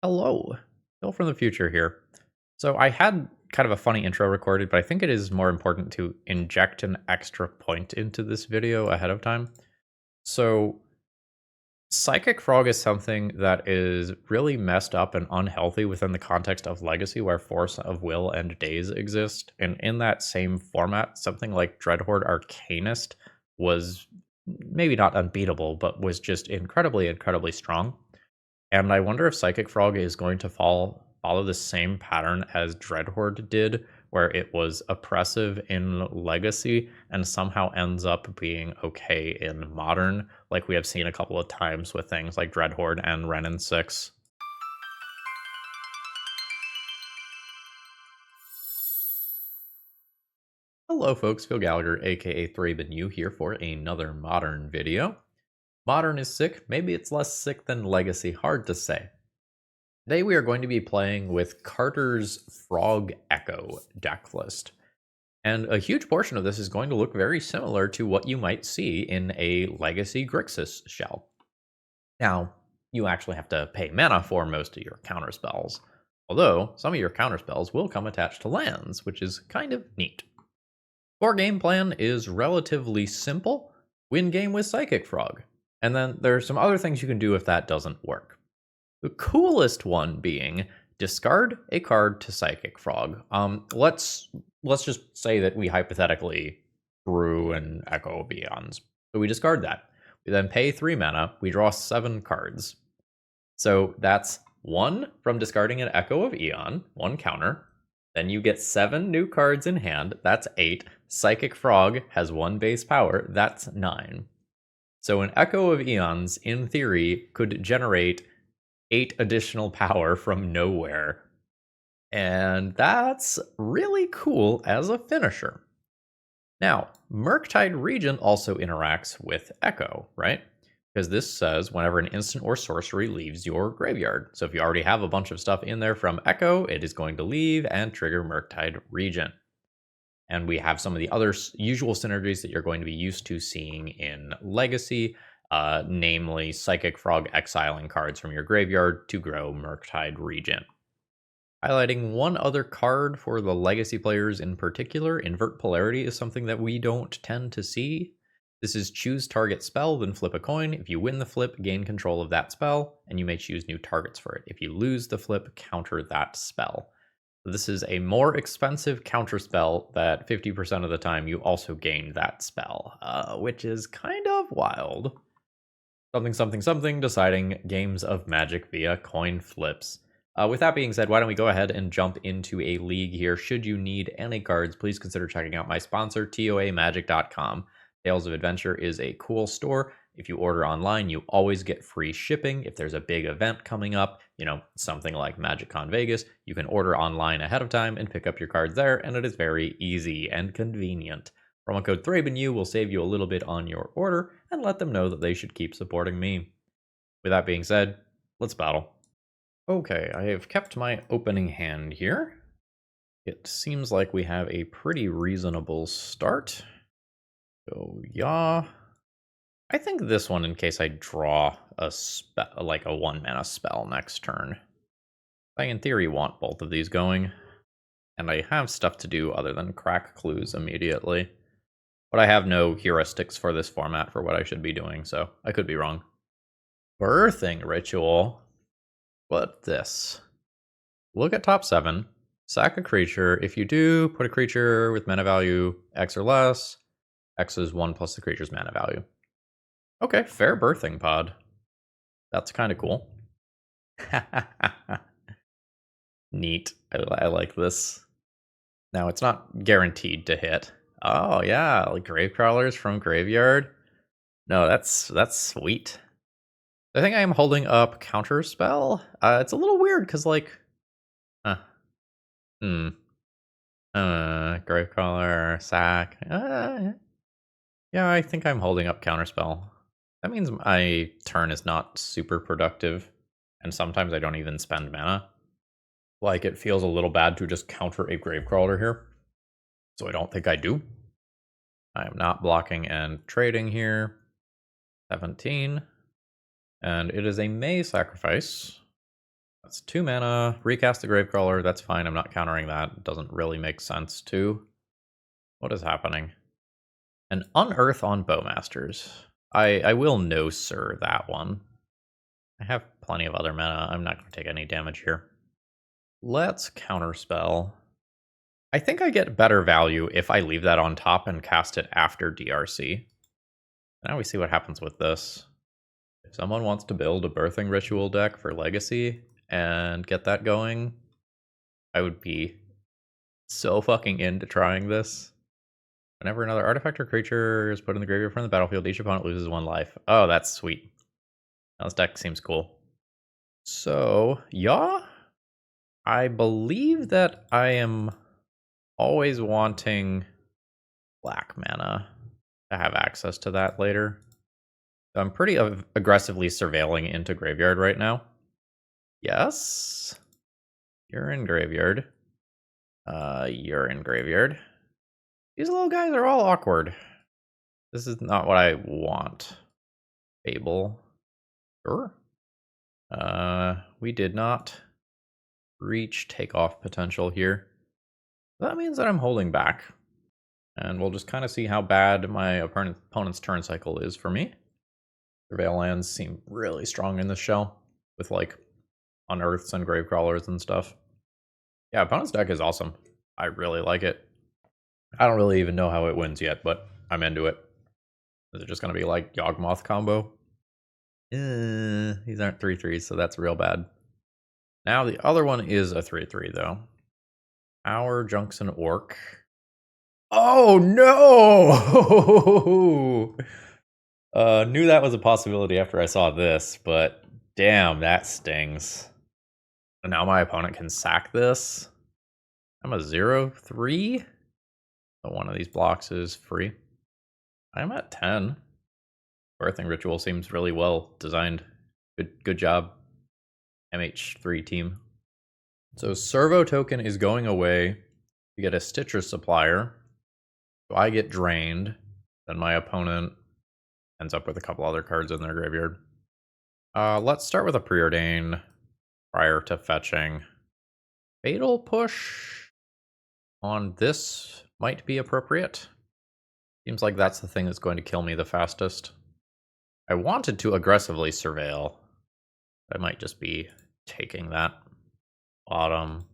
Hello, Phil from the future here. So I had kind of a funny intro recorded, but I think it is more important to inject an extra point into this video ahead of time. So Psychic Frog is something that is really messed up and unhealthy within the context of Legacy, where Force of Will and Days exist. And in that same format, something like Dreadhorde Arcanist was maybe not unbeatable, but was just incredibly, incredibly strong. And I wonder if Psychic Frog is going to follow the same pattern as Dreadhorde did, where it was oppressive in Legacy and somehow ends up being okay in Modern, like we have seen a couple of times with things like Dreadhorde and Renin 6. Hello folks, Phil Gallagher, aka ThrabenU, here for another Modern video. Modern is sick, maybe it's less sick than Legacy, hard to say. Today we are going to be playing with Carter's Frog Echo decklist. And a huge portion of this is going to look very similar to what you might see in a Legacy Grixis shell. Now, you actually have to pay mana for most of your counterspells, although some of your counterspells will come attached to lands, which is kind of neat. Core game plan is relatively simple. Win game with Psychic Frog. And then there's some other things you can do if that doesn't work. The coolest one being discard a card to Psychic Frog. Let's just say that we hypothetically drew an Echo of Eons. So we discard that. We then pay 3 mana. We draw 7 cards. So that's 1 from discarding an Echo of Eon, 1 counter. Then you get 7 new cards in hand. That's 8. Psychic Frog has 1 base power. That's 9. So an Echo of Eons, in theory, could generate 8 additional power from nowhere. And that's really cool as a finisher. Now, Murktide Regent also interacts with Echo, right? Because this says whenever an instant or sorcery leaves your graveyard. So if you already have a bunch of stuff in there from Echo, it is going to leave and trigger Murktide Regent. And we have some of the other usual synergies that you're going to be used to seeing in Legacy, namely Psychic Frog exiling cards from your graveyard to grow Murktide Regent. Highlighting one other card for the Legacy players in particular, Invert Polarity is something that we don't tend to see. This is choose target spell, then flip a coin. If you win the flip, gain control of that spell, and you may choose new targets for it. If you lose the flip, counter that spell. This is a more expensive counterspell that 50% of the time you also gain that spell, which is kind of wild. Something, deciding games of Magic via coin flips. With that being said, why don't we go ahead and jump into a league here. Should you need any cards, please consider checking out my sponsor, TOAMagic.com. Tales of Adventure is a cool store. If you order online, you always get free shipping. If there's a big event coming up, something like MagicCon Vegas, you can order online ahead of time and pick up your cards there, and it is very easy and convenient. Promo code ThrabenU will save you a little bit on your order and let them know that they should keep supporting me. With that being said, let's battle. Okay, I have kept my opening hand here. It seems like we have a pretty reasonable start. So yeah. I think this one in case I draw a spell, like a 1 mana spell next turn. I in theory want both of these going, and I have stuff to do other than crack clues immediately. But I have no heuristics for this format for what I should be doing, so I could be wrong. Birthing Ritual. What this? Look at top 7. Sack a creature. If you do, put a creature with mana value X or less. X is 1 plus the creature's mana value. Okay, fair birthing pod. That's kind of cool. Neat. I like this. Now, it's not guaranteed to hit. Oh, yeah, like grave crawlers from graveyard. No, that's sweet. I think I am holding up counter spell. It's a little weird because grave crawler, sack. Yeah, I think I'm holding up counter spell. That means my turn is not super productive, and sometimes I don't even spend mana. Like, it feels a little bad to just counter a Gravecrawler here, so I don't think I do. I am not blocking and trading here. 17. And it is a May sacrifice. That's 2 mana. Recast the Gravecrawler. That's fine. I'm not countering that. It doesn't really make sense too. What is happening? An Unearth on Bowmasters. I will no sir that one. I have plenty of other mana. I'm not going to take any damage here. Let's counterspell. I think I get better value if I leave that on top and cast it after DRC. Now we see what happens with this. If someone wants to build a Birthing Ritual deck for Legacy and get that going, I would be so fucking into trying this. Whenever another artifact or creature is put in the graveyard from the battlefield, each opponent loses 1 life. Oh, that's sweet. Now this deck seems cool. So, yeah, I believe that I am always wanting black mana to have access to that later. So I'm pretty aggressively surveilling into graveyard right now. Yes. You're in graveyard. You're in graveyard. These little guys are all awkward. This is not what I want. Fable. Sure. We did not reach takeoff potential here. That means that I'm holding back. And we'll just kind of see how bad my opponent's turn cycle is for me. Surveil lands seem really strong in this shell, with like Unearths and Gravecrawlers and stuff. Yeah, opponent's deck is awesome. I really like it. I don't really even know how it wins yet, but I'm into it. Is it just going to be like Yawgmoth combo? These aren't 3/3s, so that's real bad. Now the other one is a 3/3 though. Our Junction Orc. Oh no! Knew that was a possibility after I saw this, but damn, that stings. And now my opponent can sack this. I'm a 0/3. So one of these blocks is free. I'm at 10. Birthing Ritual seems really well designed. Good job, MH3 team. So Servo Token is going away. We get a Stitcher Supplier. So I get drained. Then my opponent ends up with a couple other cards in their graveyard. Let's start with a Preordain prior to fetching. Fatal Push on this might be appropriate. Seems like that's the thing that's going to kill me the fastest. I wanted to aggressively surveil. I might just be taking that. Bottom,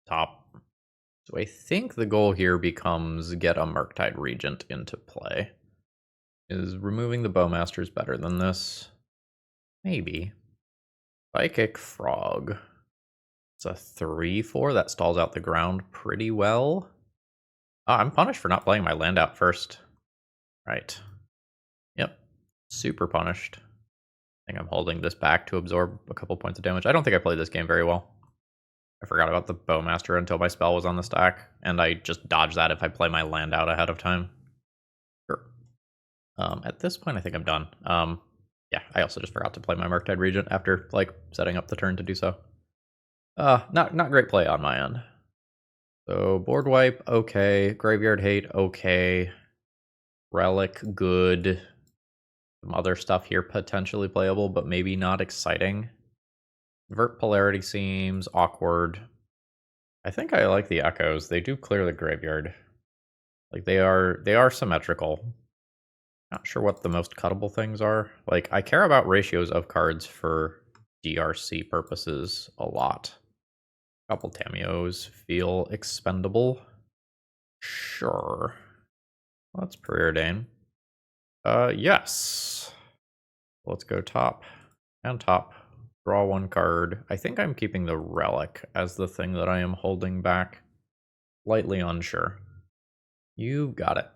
top. So I think the goal here becomes get a Murktide Regent into play. Is removing the Bowmasters better than this? Maybe. Psychic Frog. It's a 3/4 that stalls out the ground pretty well. Oh, I'm punished for not playing my land out first. Right. Yep. Super punished. I think I'm holding this back to absorb a couple points of damage. I don't think I played this game very well. I forgot about the Bowmaster until my spell was on the stack, and I just dodge that if I play my land out ahead of time. Sure. At this point, I think I'm done. Yeah, I also just forgot to play my Murktide Regent after like setting up the turn to do so. Not great play on my end. So board wipe, okay. Graveyard hate, okay. Relic, good. Some other stuff here potentially playable, but maybe not exciting. Invert Polarity seems awkward. I think I like the Echoes. They do clear the graveyard. Like they are symmetrical. Not sure what the most cuttable things are. Like I care about ratios of cards for DRC purposes a lot. A couple Tamios feel expendable. Sure. Let's Preordain. Yes. Let's go top and top. Draw 1 card. I think I'm keeping the Relic as the thing that I am holding back. Slightly unsure. You got it.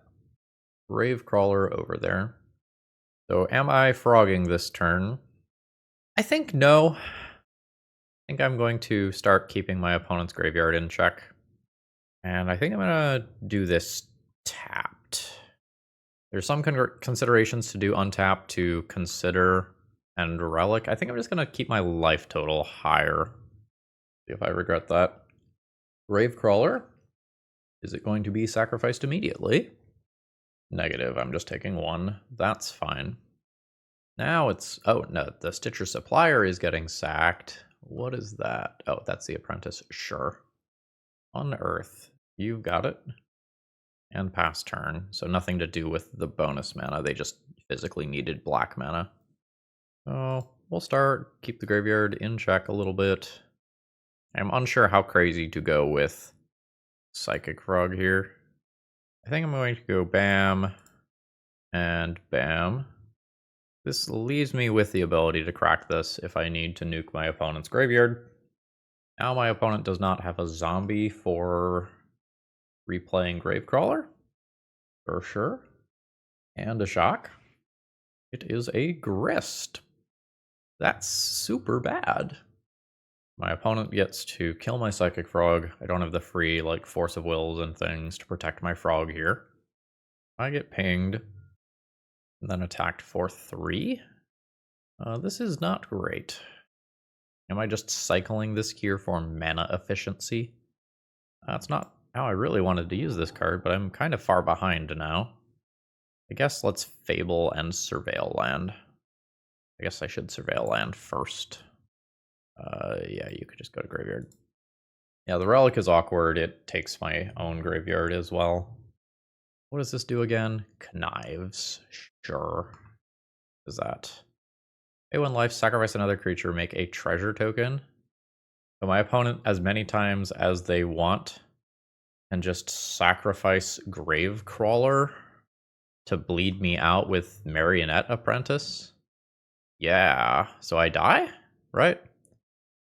Gravecrawler over there. So am I frogging this turn? I think no. I think I'm going to start keeping my opponent's graveyard in check. And I think I'm going to do this tapped. There's some considerations to do untapped to consider and Relic. I think I'm just going to keep my life total higher. See if I regret that. Gravecrawler. Is it going to be sacrificed immediately? Negative. I'm just taking 1. That's fine. Now it's... Oh, no. The Stitcher Supplier is getting sacked. What is that? Oh, that's the apprentice. Sure. Unearth. You got it. And pass turn. So nothing to do with the bonus mana. They just physically needed black mana. So we'll start. Keep the graveyard in check a little bit. I'm unsure how crazy to go with Psychic Frog here. I think I'm going to go bam and bam. This leaves me with the ability to crack this if I need to nuke my opponent's graveyard. Now my opponent does not have a zombie for replaying Gravecrawler, for sure. And a shock. It is a Grist. That's super bad. My opponent gets to kill my Psychic Frog. I don't have the free, like, Force of Wills and things to protect my frog here. I get pinged, and then attacked for 3. This is not great. Am I just cycling this here for mana efficiency? That's not how I really wanted to use this card, but I'm kind of far behind now. I guess let's Fable and Surveil land. I guess I should Surveil land first. Yeah, you could just go to graveyard. Yeah, the relic is awkward. It takes my own graveyard as well. What does this do again? Knives. Sure. What is that? Pay 1 life, sacrifice another creature, make a treasure token. So my opponent, as many times as they want, can just sacrifice Gravecrawler to bleed me out with Marionette Apprentice. Yeah, so I die, right?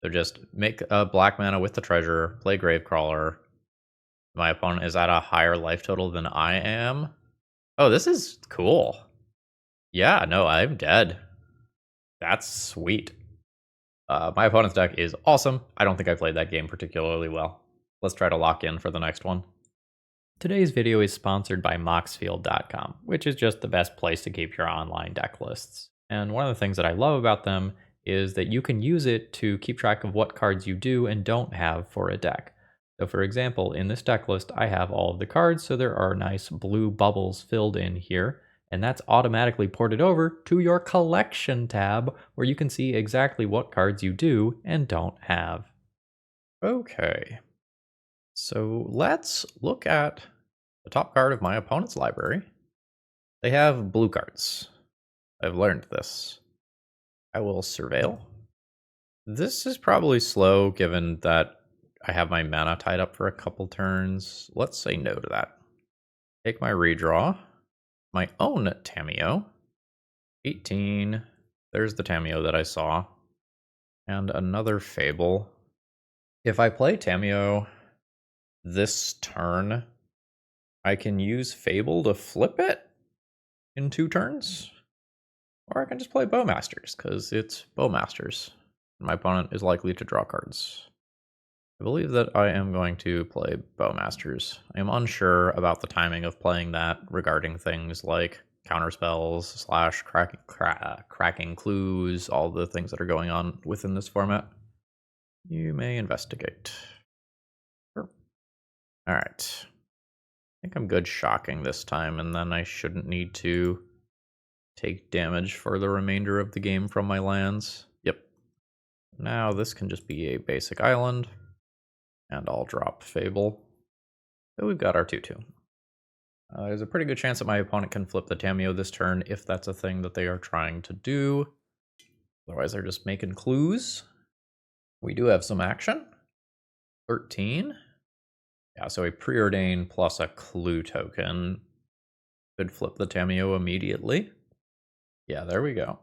So just make a black mana with the treasure, play Gravecrawler. My opponent is at a higher life total than I am. Oh, this is cool. Yeah, no, I'm dead. That's sweet. My opponent's deck is awesome. I don't think I played that game particularly well. Let's try to lock in for the next one. Today's video is sponsored by Moxfield.com, which is just the best place to keep your online deck lists. And one of the things that I love about them is that you can use it to keep track of what cards you do and don't have for a deck. So for example, in this deck list, I have all of the cards, so there are nice blue bubbles filled in here, and that's automatically ported over to your collection tab, where you can see exactly what cards you do and don't have. Okay, so let's look at the top card of my opponent's library. They have blue cards. I've learned this. I will Surveil. This is probably slow given that I have my mana tied up for a couple turns. Let's say no to that. Take my redraw. My own Tamiyo. 18. There's the Tamiyo that I saw. And another Fable. If I play Tamiyo this turn, I can use Fable to flip it in 2 turns. Or I can just play Bowmasters, because it's Bowmasters. My opponent is likely to draw cards. I believe that I am going to play Bowmasters. I am unsure about the timing of playing that regarding things like counterspells / cracking clues, all the things that are going on within this format. You may investigate. Sure. Alright. I think I'm good shocking this time, and then I shouldn't need to take damage for the remainder of the game from my lands. Yep. Now this can just be a basic island. And I'll drop Fable. So we've got our 2/2. There's a pretty good chance that my opponent can flip the Tamiyo this turn if that's a thing that they are trying to do. Otherwise, they're just making clues. We do have some action. 13. Yeah, so a Preordain plus a clue token could flip the Tamiyo immediately. Yeah, there we go.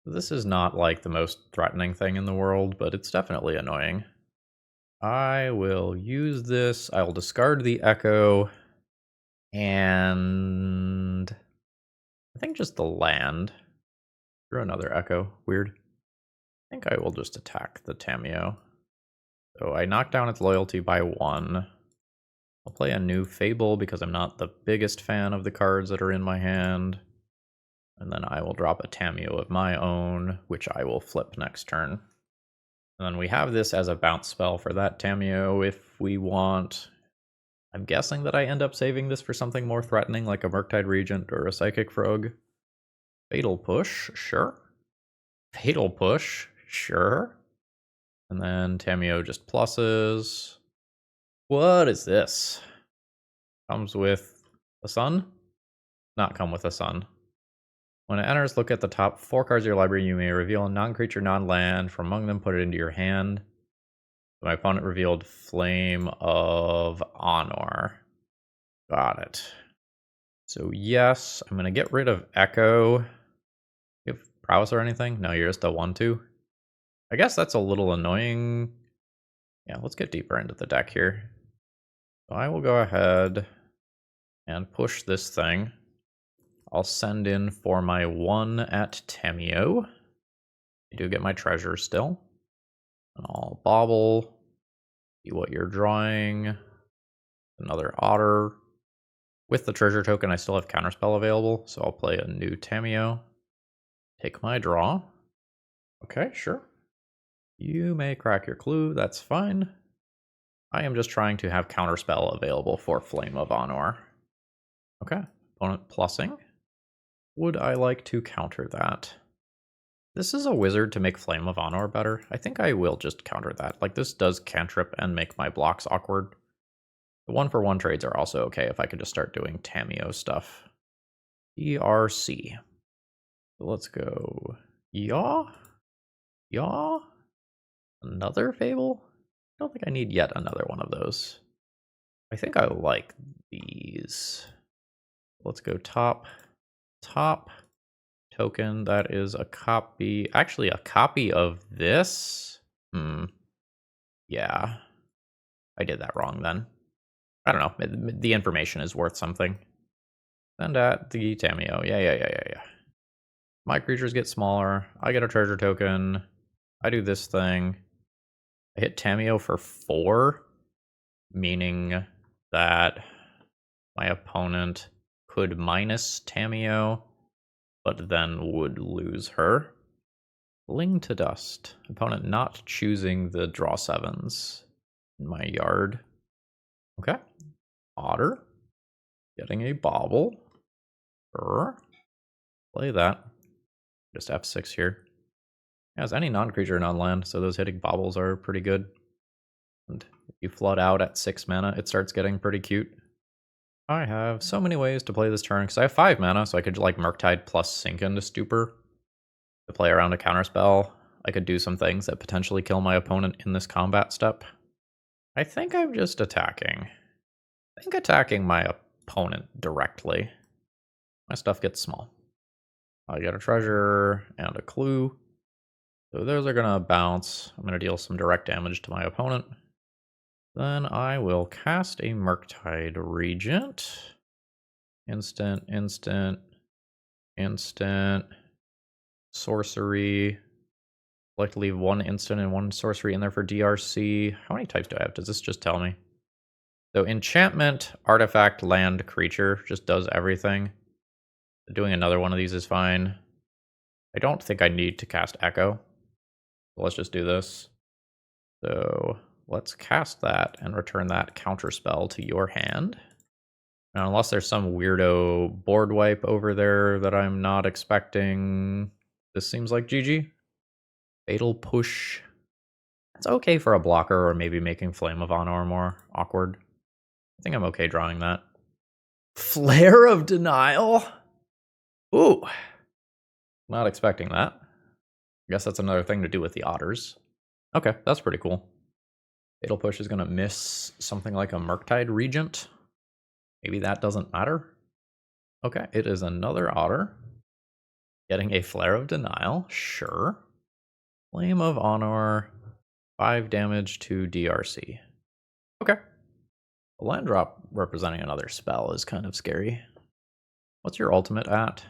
This is not like the most threatening thing in the world, but it's definitely annoying. I will use this. I will discard the Echo. And I think just the land. Through another Echo. Weird. I think I will just attack the Tamiyo. So I knock down its loyalty by 1. I'll play a new Fable because I'm not the biggest fan of the cards that are in my hand. And then I will drop a Tamiyo of my own, which I will flip next turn. And then we have this as a bounce spell for that Tamiyo if we want. I'm guessing that I end up saving this for something more threatening like a Murktide Regent or a Psychic Frog. Fatal Push, sure. Fatal Push, sure. And then Tamiyo just pluses. What is this? Comes with a sun? Not come with a sun. When it enters, look at the top 4 cards of your library. You may reveal a non-creature, non-land. From among them, put it into your hand. My opponent revealed Flame of Honor. Got it. So yes, I'm going to get rid of Echo. You have prowess or anything? No, you're just a 1-2. I guess that's a little annoying. Yeah, let's get deeper into the deck here. So I will go ahead and push this thing. I'll send in for my 1 at Tamiyo. I do get my treasure still. And I'll bobble. See what you're drawing. Another otter. With the treasure token, I still have counterspell available, so I'll play a new Tamiyo. Take my draw. Okay, sure. You may crack your clue, that's fine. I am just trying to have counterspell available for Flame of Honor. Okay, opponent plussing. Would I like to counter that? This is a wizard to make Flame of Honor better. I think I will just counter that. Like, this does cantrip and make my blocks awkward. The 1-for-1 trades are also okay if I could just start doing Tamiyo stuff. ERC. So let's go. Yaw? Yaw? Another Fable? I don't think I need yet another one of those. I think I like these. Let's go top. Top token. That is a copy. Actually, a copy of this? Yeah. I did that wrong then. I don't know. The information is worth something. Send at the Tamiyo. Yeah. My creatures get smaller. I get a treasure token. I do this thing. I hit Tamiyo for 4, meaning that my opponent could minus Tamiyo, but then would lose her. Fling to dust. Opponent not choosing the draw 7s in my yard. Okay. Otter. Getting a bobble. Play that. Just F6 here. It has any non-creature, non-land, so those hitting bobbles are pretty good. And if you flood out at 6 mana, it starts getting pretty cute. I have so many ways to play this turn, because I have 5 mana, so I could like Murktide plus sink into Stupor to play around a counterspell. I could do some things that potentially kill my opponent in this combat step. I think I'm just attacking. I think attacking my opponent directly. My stuff gets small. I get a treasure and a clue. So those are going to bounce. I'm going to deal some direct damage to my opponent. Then I will cast a Murktide Regent. Instant. Sorcery. I'd like to leave 1 instant and 1 sorcery in there for DRC. How many types do I have? Does this just tell me? So enchantment, artifact, land, creature just does everything. Doing another one of these is fine. I don't think I need to cast Echo. So let's just do this. So let's cast that and return that counterspell to your hand. Now, unless there's some weirdo board wipe over there that I'm not expecting, this seems like GG. Fatal Push. It's okay for a blocker or maybe making Flame of Honor more awkward. I think I'm okay drawing that. Flare of Denial? Ooh. Not expecting that. I guess that's another thing to do with the otters. Okay, that's pretty cool. Fatal Push is going to miss something like a Murktide Regent. Maybe that doesn't matter. Okay, it is another otter. Getting a Flare of Denial, sure. Flame of Honor, 5 damage to DRC. Okay. A land drop representing another spell is kind of scary. What's your ultimate at?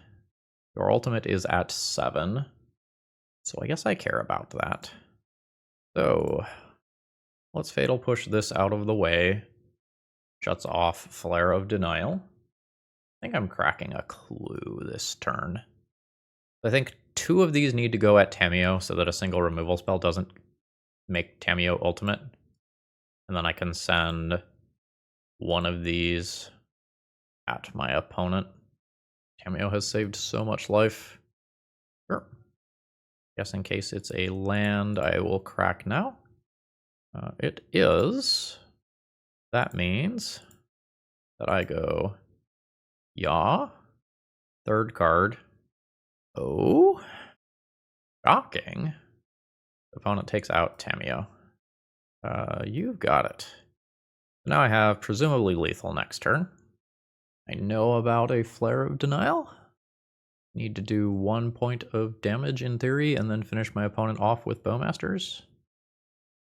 Your ultimate is at 7. So I guess I care about that. So let's Fatal Push this out of the way. Shuts off Flare of Denial. I think I'm cracking a clue this turn. I think 2 of these need to go at Tamiyo so that a single removal spell doesn't make Tamiyo ultimate. And then I can send 1 of these at my opponent. Tamiyo has saved so much life. Sure. Just in case it's a land, I will crack now. It is. That means that I go yaw, third card. Oh, shocking. Opponent takes out ThrabenU. You've got it. Now I have presumably lethal next turn. I know about a Flare of Denial. Need to do 1 point of damage in theory and then finish my opponent off with Bowmasters.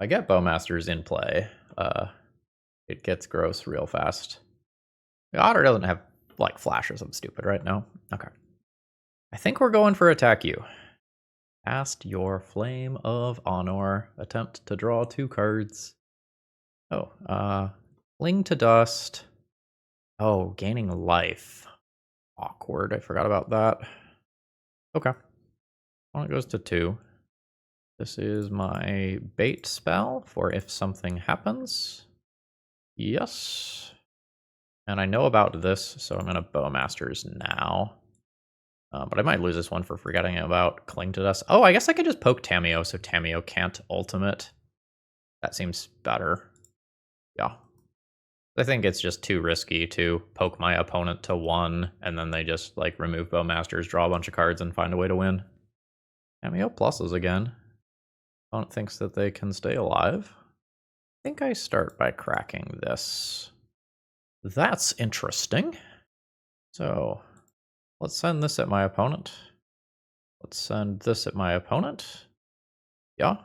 I get Bowmasters in play. It gets gross real fast. The Otter doesn't have like flash or something stupid, right? No? Okay. I think we're going for attack you. Cast your Flame of Honor. Attempt to draw 2 cards. Oh, Cling to Dust. Oh, gaining life. Awkward. I forgot about that. Okay. Opponent goes to 2. This is my bait spell for if something happens. Yes. And I know about this, so I'm going to Bowmasters now. But I might lose this one for forgetting about Cling to Dust. Oh, I guess I could just poke ThrabenU so ThrabenU can't ultimate. That seems better. Yeah. I think it's just too risky to poke my opponent to 1, and then they just like remove Bowmasters, draw a bunch of cards, and find a way to win. ThrabenU pluses again. Opponent thinks that they can stay alive. I think I start by cracking this. That's interesting. So let's send this at my opponent. Let's send this at my opponent. Yeah.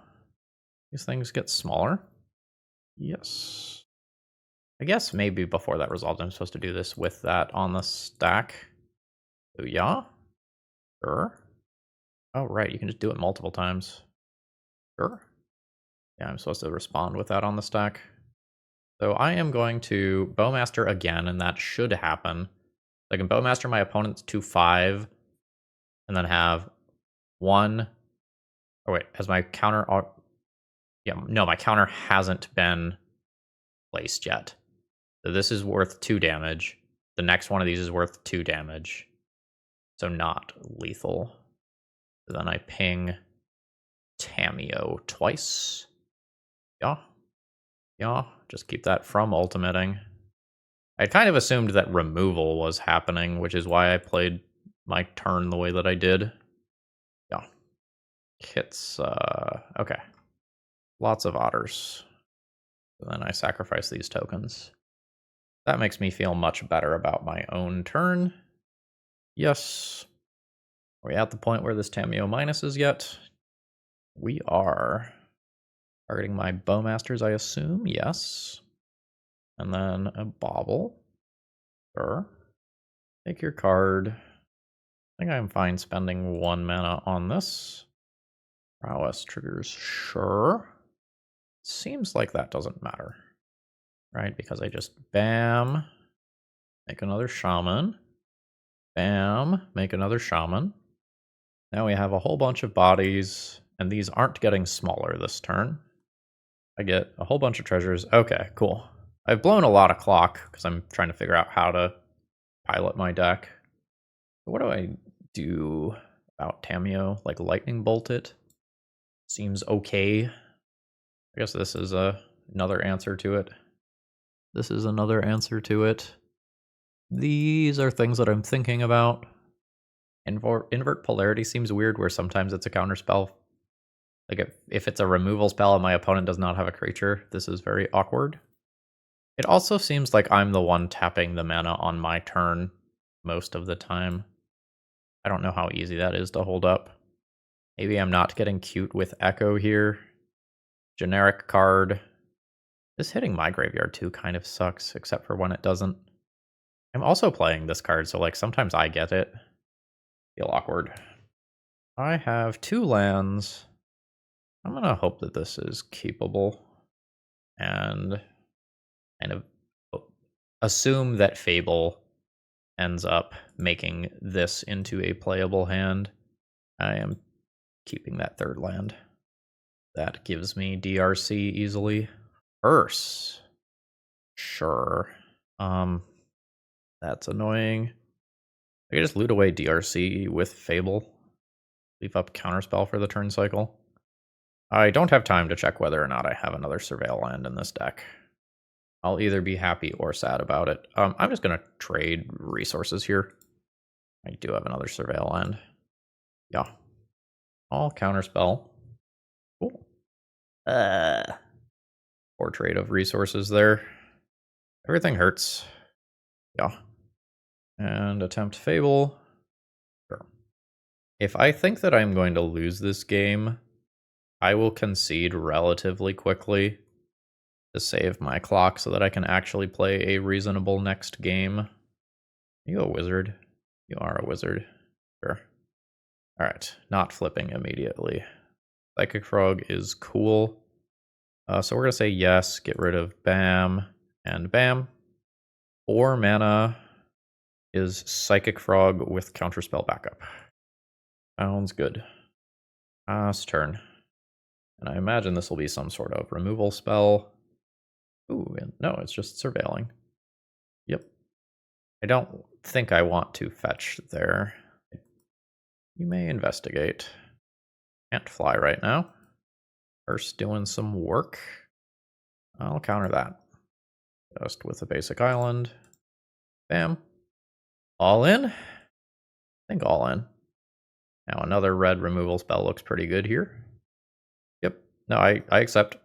These things get smaller. Yes. I guess maybe before that resolves, I'm supposed to do this with that on the stack. So yeah. Sure. Oh, right. You can just do it multiple times. Sure. Yeah, I'm supposed to respond with that on the stack. So I am going to Bowmaster again, and that should happen. I can Bowmaster my opponent's to 5, and then have 1. Oh wait, has my counter? Yeah, no, my counter hasn't been placed yet. So this is worth 2 damage. The next one of these is worth 2 damage. So not lethal. So then I ping ThrabenU twice. Yeah. Yeah, just keep that from ultimating. I kind of assumed that removal was happening, which is why I played my turn the way that I did. Yeah. Hits, okay. Lots of otters. And then I sacrifice these tokens. That makes me feel much better about my own turn. Yes. Are we at the point where this ThrabenU minuses yet? We are. Targeting my Bowmasters, I assume. Yes. And then a Bauble. Sure. Take your card. I think I'm fine spending 1 mana on this. Prowess triggers. Sure. Seems like that doesn't matter. Right? Because I just bam. Make another shaman. Bam. Make another shaman. Now we have a whole bunch of bodies, and these aren't getting smaller this turn. I get a whole bunch of treasures. Okay, cool. I've blown a lot of clock because I'm trying to figure out how to pilot my deck. What do I do about ThrabenU? Like lightning bolt it? Seems okay. I guess this is another answer to it. This is another answer to it. These are things that I'm thinking about. Invert polarity seems weird where sometimes it's a counter spell. Like if it's a removal spell and my opponent does not have a creature, this is very awkward. It also seems like I'm the one tapping the mana on my turn most of the time. I don't know how easy that is to hold up. Maybe I'm not getting cute with Echo here. Generic card. This hitting my graveyard too kind of sucks, except for when it doesn't. I'm also playing this card, so like sometimes I get it. Feel awkward. I have 2 lands. I'm gonna hope that this is keepable. And kind of assume that Fable ends up making this into a playable hand. I am keeping that 3rd land. That gives me DRC easily. Curse. Sure. That's annoying. I can just loot away DRC with Fable. Leave up Counterspell for the turn cycle. I don't have time to check whether or not I have another Surveil land in this deck. I'll either be happy or sad about it. I'm just going to trade resources here. I do have another Surveil land. Yeah. I'll counterspell. Cool. Poor trade of resources there. Everything hurts. Yeah. And attempt Fable. Sure. If I think that I'm going to lose this game, I will concede relatively quickly to save my clock so that I can actually play a reasonable next game. Are you a wizard? You are a wizard. Sure. Alright, not flipping immediately. Psychic Frog is cool. So we're going to say yes, get rid of Bam, and Bam. 4 mana is Psychic Frog with Counterspell backup. Sounds good. Pass turn. And I imagine this will be some sort of removal spell. Ooh, no, it's just surveilling. Yep. I don't think I want to fetch there. You may investigate. Can't fly right now. First doing some work. I'll counter that. Just with a basic island. Bam. All in? I think all in. Now another red removal spell looks pretty good here. Yep. No, I accept.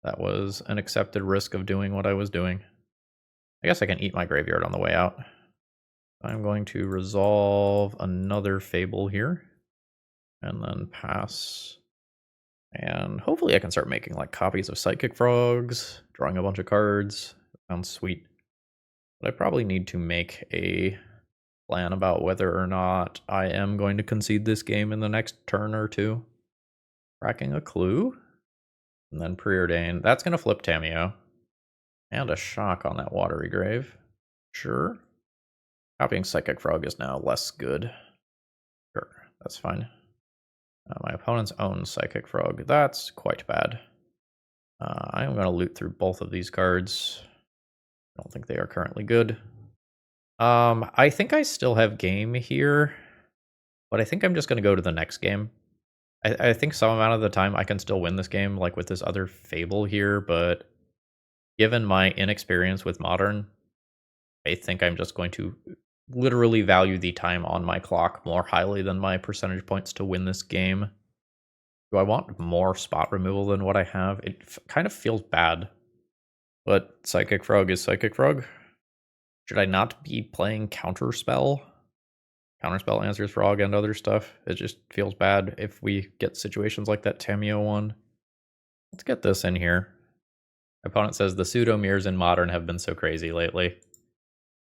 That was an accepted risk of doing what I was doing. I guess I can eat my graveyard on the way out. I'm going to resolve another Fable here. And then pass. And hopefully I can start making like copies of Psychic Frogs, drawing a bunch of cards. Sounds sweet. But I probably need to make a plan about whether or not I am going to concede this game in the next turn or two. Cracking a clue. And then Preordain. That's going to flip Tamiyo. And a shock on that Watery Grave. Sure. Copying Psychic Frog is now less good. Sure, that's fine. My opponent's own Psychic Frog. That's quite bad. I'm going to loot through both of these cards. I don't think they are currently good. I think I still have game here, but I think I'm just going to go to the next game. I think some amount of the time I can still win this game, like with this other Fable here, but given my inexperience with Modern, I think I'm just going to literally value the time on my clock more highly than my percentage points to win this game. Do I want more spot removal than what I have? It kind of feels bad. But Psychic Frog is Psychic Frog. Should I not be playing Counterspell? Counterspell answers Frog and other stuff. It just feels bad if we get situations like that Tamiyo one. Let's get this in here. My opponent says the pseudo mirrors in Modern have been so crazy lately.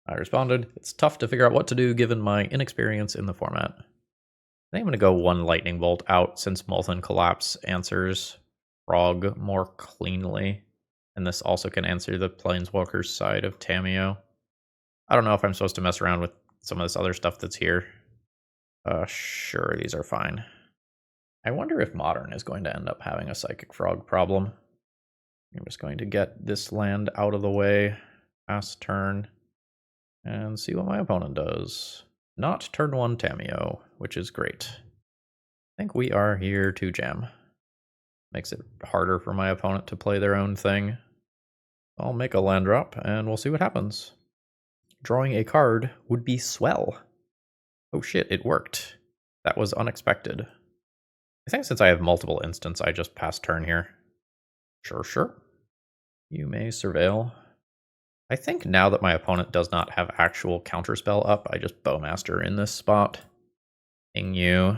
I responded, it's tough to figure out what to do given my inexperience in the format. I think I'm going to go 1 Lightning Bolt out since Molten Collapse answers Frog more cleanly. And this also can answer the Planeswalker's side of Tamiyo. I don't know if I'm supposed to mess around with some of this other stuff that's here. Sure, these are fine. I wonder if Modern is going to end up having a Psychic Frog problem. I'm just going to get this land out of the way, pass turn, and see what my opponent does. Not turn 1 Tamiyo, which is great. I think we are here to jam. Makes it harder for my opponent to play their own thing. I'll make a land drop, and we'll see what happens. Drawing a card would be swell. Oh shit, it worked. That was unexpected. I think since I have multiple instants, I just pass turn here. Sure. You may surveil. I think now that my opponent does not have actual counterspell up, I just Bowmaster in this spot. Ping you.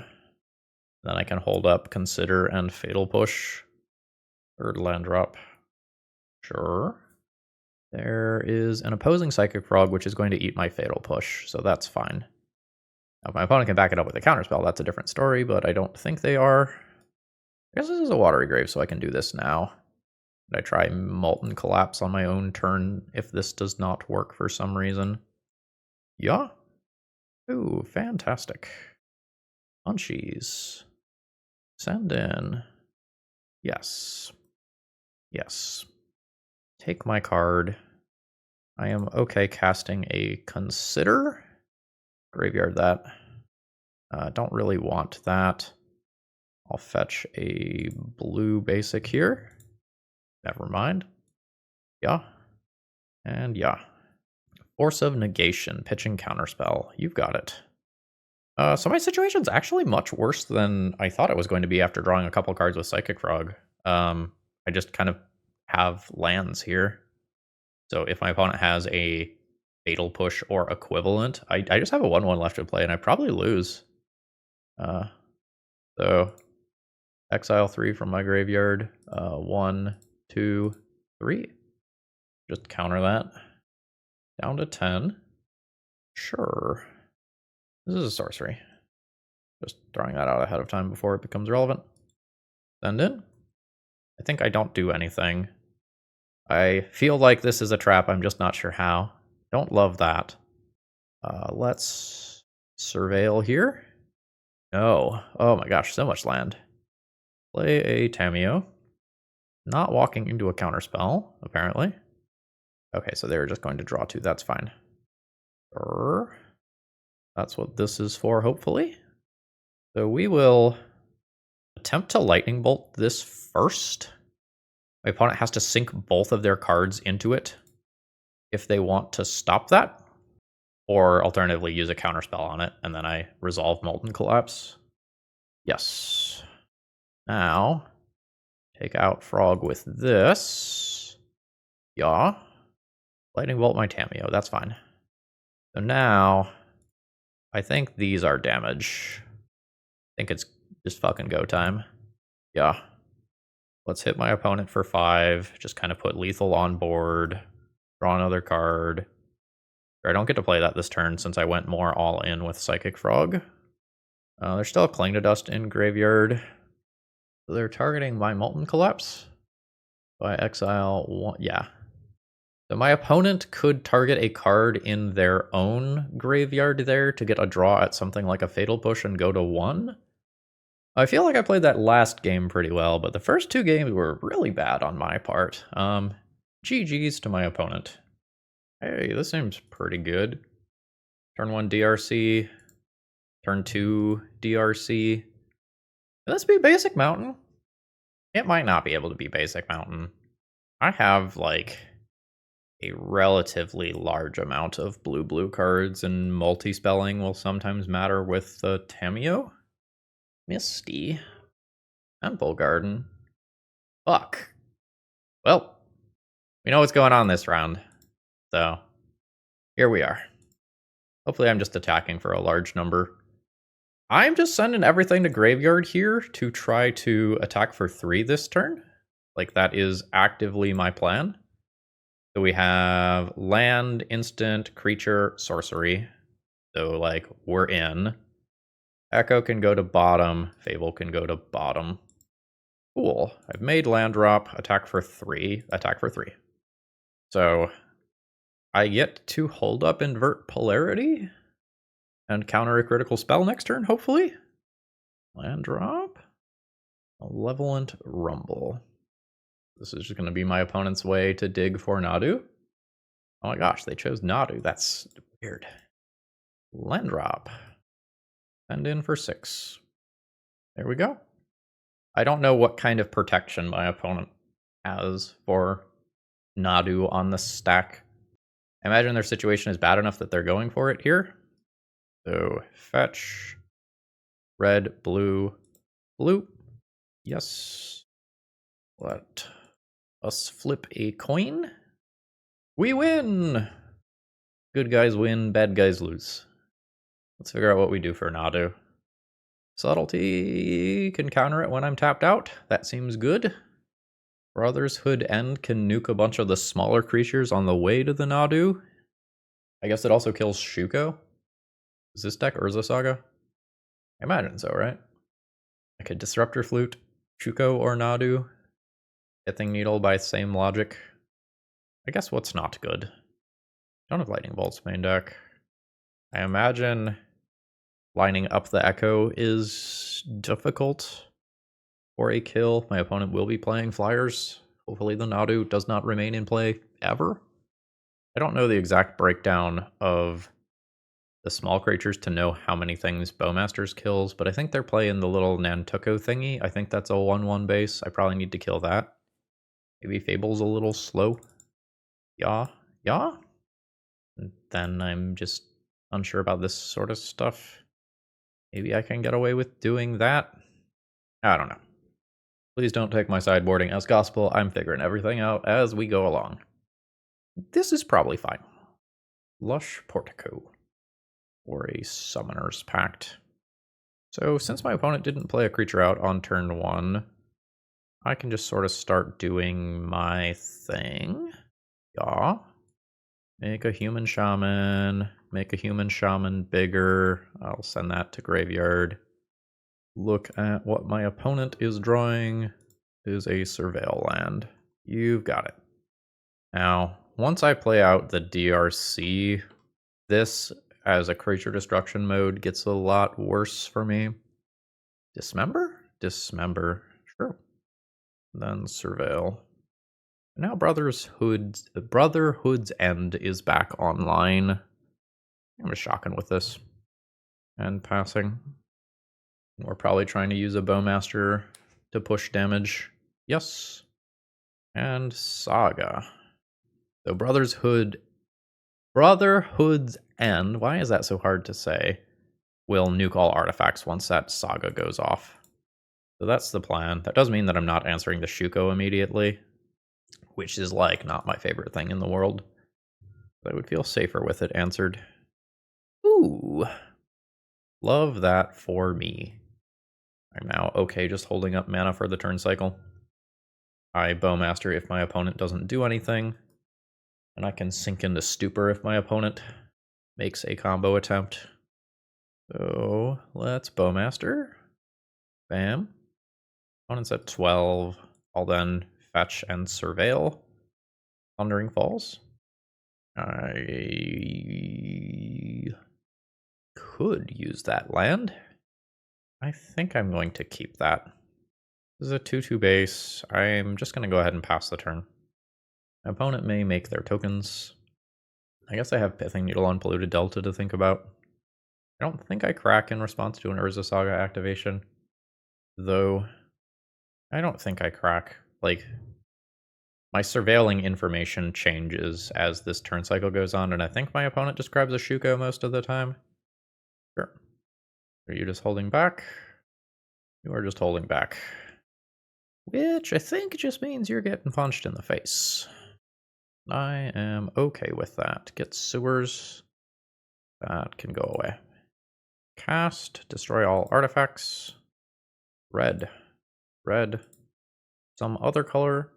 Then I can hold up, consider, and fatal push. 3rd land drop. Sure. There is an opposing Psychic Frog, which is going to eat my fatal push, so that's fine. Now, if my opponent can back it up with a counterspell, that's a different story, but I don't think they are. I guess this is a Watery Grave, so I can do this now. Did I try Molten Collapse on my own turn if this does not work for some reason? Yeah. Ooh, fantastic. Munchies. Send in. Yes. Yes. Take my card. I am okay casting a Consider. Graveyard that. Don't really want that. I'll fetch a blue basic here. Never mind. Yeah. And yeah. Force of Negation, pitching counterspell. You've got it. So my situation's actually much worse than I thought it was going to be after drawing a couple cards with Psychic Frog. I just kind of have lands here. So if my opponent has a Fatal Push or equivalent, I just have a 1/1 left to play, and I probably lose. So exile 3 from my graveyard. 1, 2, 3. Just counter that. Down to 10. Sure. This is a sorcery. Just throwing that out ahead of time before it becomes relevant. Send in. I think I don't do anything. I feel like this is a trap. I'm just not sure how. Don't love that. Let's surveil here. No. Oh my gosh, so much land. Play a Tamiyo. Not walking into a counterspell, apparently. Okay, so they were just going to draw 2. That's fine. That's what this is for, hopefully. So we will attempt to lightning bolt this first. My opponent has to sink both of their cards into it if they want to stop that, or alternatively use a counterspell on it, and then I resolve Molten Collapse. Yes. Now, take out Frog with this. Yeah. Lightning bolt my Tamiyo, that's fine. So now, I think these are damage. I think it's just fucking go time. Yeah. Let's hit my opponent for 5. Just kind of put lethal on board. Draw another card. I don't get to play that this turn since I went more all in with Psychic Frog. There's still a Cling to Dust in graveyard. So they're targeting my Molten Collapse. So I exile 1. Yeah. So my opponent could target a card in their own graveyard there to get a draw at something like a Fatal Push and go to 1. I feel like I played that last game pretty well, but the first 2 games were really bad on my part. GG's to my opponent. Hey, this seems pretty good. Turn 1 DRC. Turn 2 DRC. Can this be Basic Mountain? It might not be able to be Basic Mountain. I have, like, a relatively large amount of blue cards, and multi-spelling will sometimes matter with the Tamiyo. Misty. Temple Garden. Fuck. Well, we know what's going on this round. So, here we are. Hopefully I'm just attacking for a large number. I'm just sending everything to graveyard here to try to attack for 3 this turn. Like, that is actively my plan. So we have land, instant, creature, sorcery. So, like, we're in. Echo can go to bottom. Fable can go to bottom. Cool. I've made land drop. Attack for 3. Attack for 3. So I get to hold up Invert Polarity and counter a critical spell next turn, hopefully. Land drop. Malevolent Rumble. This is just going to be my opponent's way to dig for Nadu. Oh my gosh, they chose Nadu. That's weird. Land drop. Send in for 6. There we go. I don't know what kind of protection my opponent has for Nadu on the stack. I imagine their situation is bad enough that they're going for it here. So fetch. Red, blue, blue. Yes. Let us flip a coin. We win! Good guys win, bad guys lose. Let's figure out what we do for Nadu. Subtlety can counter it when I'm tapped out. That seems good. Brotherhood End can nuke a bunch of the smaller creatures on the way to the Nadu. I guess it also kills Shuko. Is this deck Urza Saga? I imagine so, right? I could Disruptor Flute, Shuko or Nadu. Pithing Needle by same logic. I guess what's not good? Don't have Lightning Bolts main deck. I imagine lining up the Echo is difficult for a kill. My opponent will be playing flyers. Hopefully the Nadu does not remain in play ever. I don't know the exact breakdown of the small creatures to know how many things Bowmasters kills, but I think they're playing the little Nantuko thingy. I think that's a 1/1 base. I probably need to kill that. Maybe Fable's a little slow. Yeah, yeah. And then I'm just unsure about this sort of stuff. Maybe I can get away with doing that. I don't know. Please don't take my sideboarding as gospel. I'm figuring everything out as we go along. This is probably fine. Lush Portico. Or a Summoner's Pact. So since my opponent didn't play a creature out on turn 1, I can just sort of start doing my thing. Yeah. Make a human shaman. Make a human shaman bigger. I'll send that to graveyard. Look at what my opponent is drawing. Is a Surveil land. You've got it. Now, once I play out the DRC, this as a creature destruction mode gets a lot worse for me. Dismember? Dismember. Sure. Then Surveil. Now Brotherhood's End is back online. I'm just shocking with this. And passing. We're probably trying to use a Bowmaster to push damage. Yes. And Saga. So Brotherhood's End, why is that so hard to say? Will nuke all artifacts once that Saga goes off. So that's the plan. That does mean that I'm not answering the Shuko immediately, which is like not my favorite thing in the world. But I would feel safer with it answered. Ooh. Love that for me. I'm now okay just holding up mana for the turn cycle. I Bowmaster if my opponent doesn't do anything. And I can sink into Stupor if my opponent makes a combo attempt. So let's Bowmaster. Bam. Opponent's at 12. I'll then fetch and Surveil. Thundering Falls. I could use that land. I think I'm going to keep that. This is a 2/2 base. I'm just going to go ahead and pass the turn. My opponent may make their tokens. I guess I have Pithing Needle on Polluted Delta to think about. I don't think I crack in response to an Urza Saga activation. Though, I don't think I crack. Like, my surveilling information changes as this turn cycle goes on, and I think my opponent just grabs a Shuko most of the time. Sure. Are you just holding back? You are just holding back. Which I think just means you're getting punched in the face. I am okay with that. Get sewers. That can go away. Cast. Destroy all artifacts. Red. Red. Some other color.